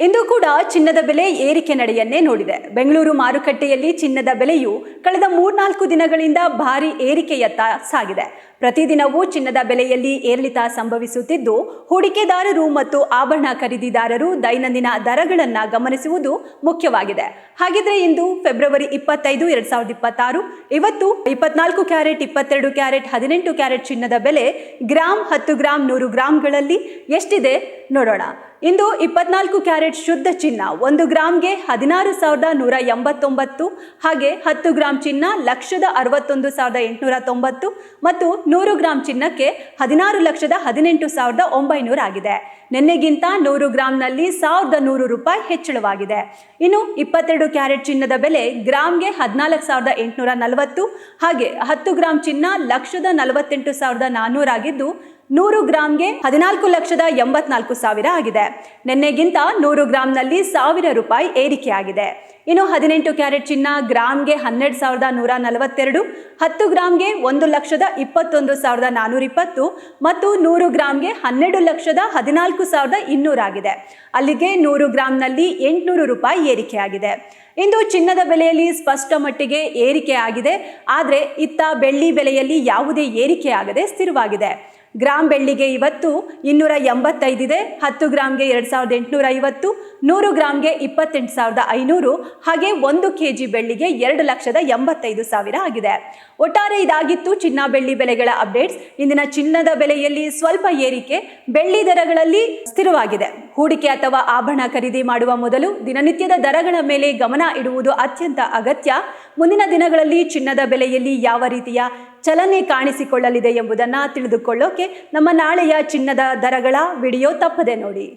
ಇಂದು ಕೂಡ ಚಿನ್ನದ ಬೆಲೆ ಏರಿಕೆ ನಡೆಯನ್ನೇ ನೋಡಿದೆ. ಬೆಂಗಳೂರು ಮಾರುಕಟ್ಟೆಯಲ್ಲಿ ಚಿನ್ನದ ಬೆಲೆಯು ಕಳೆದ 3-4 ದಿನಗಳಿಂದ ಭಾರಿ ಏರಿಕೆಯತ್ತ ಸಾಗಿದೆ. ಪ್ರತಿದಿನವೂ ಚಿನ್ನದ ಬೆಲೆಯಲ್ಲಿ ಏರಿಳಿತ ಸಂಭವಿಸುತ್ತಿದ್ದು, ಹೂಡಿಕೆದಾರರು ಮತ್ತು ಆಭರಣ ಖರೀದಿದಾರರು ದೈನಂದಿನ ದರಗಳನ್ನು ಗಮನಿಸುವುದು ಮುಖ್ಯವಾಗಿದೆ. ಹಾಗಿದ್ರೆ ಇಂದು ಫೆಬ್ರವರಿ 25, 2026 ಇವತ್ತು 24 ಕ್ಯಾರೆಟ್, 22 ಕ್ಯಾರೆಟ್, 18 ಕ್ಯಾರೆಟ್ ಚಿನ್ನದ ಬೆಲೆ ಗ್ರಾಮ್, 10 ಗ್ರಾಮ್, 100 ಗ್ರಾಮ್ಗಳಲ್ಲಿ ಎಷ್ಟಿದೆ ನೋಡೋಣ. ಇಂದು 24 ಕ್ಯಾರೆಟ್ ಶುದ್ಧ ಚಿನ್ನ 1 ಗ್ರಾಮ್ಗೆ 16,189, ಹಾಗೆ 10 ಗ್ರಾಮ್ ಚಿನ್ನ 1,61,890 ಮತ್ತು 100 ಗ್ರಾಮ್ ಚಿನ್ನಕ್ಕೆ 16,18,900 ಆಗಿದೆ. ನಿನ್ನೆಗಿಂತ 100 ಗ್ರಾಮ್ನಲ್ಲಿ 1,100 ರೂಪಾಯಿ ಹೆಚ್ಚಳವಾಗಿದೆ. ಇನ್ನು 22 ಕ್ಯಾರೆಟ್ ಚಿನ್ನದ ಬೆಲೆ ಗ್ರಾಮ್ಗೆ 14,840, ಹಾಗೆ 10 ಗ್ರಾಮ್ ಚಿನ್ನ 1,48,400 ಆಗಿದ್ದು 100 ಗ್ರಾಮ್ಗೆ 14,84,000 ಆಗಿದೆ. ನಿನ್ನೆಗಿಂತ 100 ಗ್ರಾಮ್ನಲ್ಲಿ 1,000 ರೂಪಾಯಿ ಏರಿಕೆಯಾಗಿದೆ. ಇನ್ನು 18 ಕ್ಯಾರೆಟ್ ಚಿನ್ನ ಗ್ರಾಮ್ಗೆ 12,142, 10 ಗ್ರಾಮ್ಗೆ 1,21,420 ಮತ್ತು 100 ಗ್ರಾಮ್ಗೆ 12,14,200 ಆಗಿದೆ. ಅಲ್ಲಿಗೆ 100 ಗ್ರಾಮ್ನಲ್ಲಿ 800 ರೂಪಾಯಿ ಏರಿಕೆಯಾಗಿದೆ. ಇಂದು ಚಿನ್ನದ ಬೆಲೆಯಲ್ಲಿ ಸ್ಪಷ್ಟ ಮಟ್ಟಿಗೆ ಏರಿಕೆ ಆಗಿದೆ. ಆದರೆ ಇತ್ತ ಬೆಳ್ಳಿ ಬೆಲೆಯಲ್ಲಿ ಯಾವುದೇ ಏರಿಕೆ ಆಗದೆ ಸ್ಥಿರವಾಗಿದೆ. ಗ್ರಾಮ್ ಬೆಳ್ಳಿಗೆ ಇವತ್ತು 285 ಇದೆ, 10 ಗ್ರಾಮ್ಗೆ 2,850, 100 ಗ್ರಾಮ್ಗೆ 28,500, ಹಾಗೆ 1 ಕೆಜಿ ಬೆಳ್ಳಿಗೆ 2,85,000 ಆಗಿದೆ. ಒಟ್ಟಾರೆ ಇದಾಗಿತ್ತು ಚಿನ್ನ ಬೆಳ್ಳಿ ಬೆಲೆಗಳ ಅಪ್ಡೇಟ್ಸ್. ಇಂದಿನ ಚಿನ್ನದ ಬೆಲೆಯಲ್ಲಿ ಸ್ವಲ್ಪ ಏರಿಕೆ, ಬೆಳ್ಳಿ ದರಗಳಲ್ಲಿ ಸ್ಥಿರವಾಗಿದೆ. ಹೂಡಿಕೆ ಅಥವಾ ಆಭರಣ ಖರೀದಿ ಮಾಡುವ ಮೊದಲು ದಿನನಿತ್ಯದ ದರಗಳ ಮೇಲೆ ಗಮನ ಇಡುವುದು ಅತ್ಯಂತ ಅಗತ್ಯ. ಮುಂದಿನ ದಿನಗಳಲ್ಲಿ ಚಿನ್ನದ ಬೆಲೆಯಲ್ಲಿ ಯಾವ ರೀತಿಯ ಚಲನೆ ಕಾಣಿಸಿಕೊಳ್ಳಲಿದೆ ಎಂಬುದನ್ನು ತಿಳಿದುಕೊಳ್ಳೋಕೆ ನಮ್ಮ ನಾಳೆಯ ಚಿನ್ನದ ದರಗಳ ವಿಡಿಯೋ ತಪ್ಪದೆ ನೋಡಿ.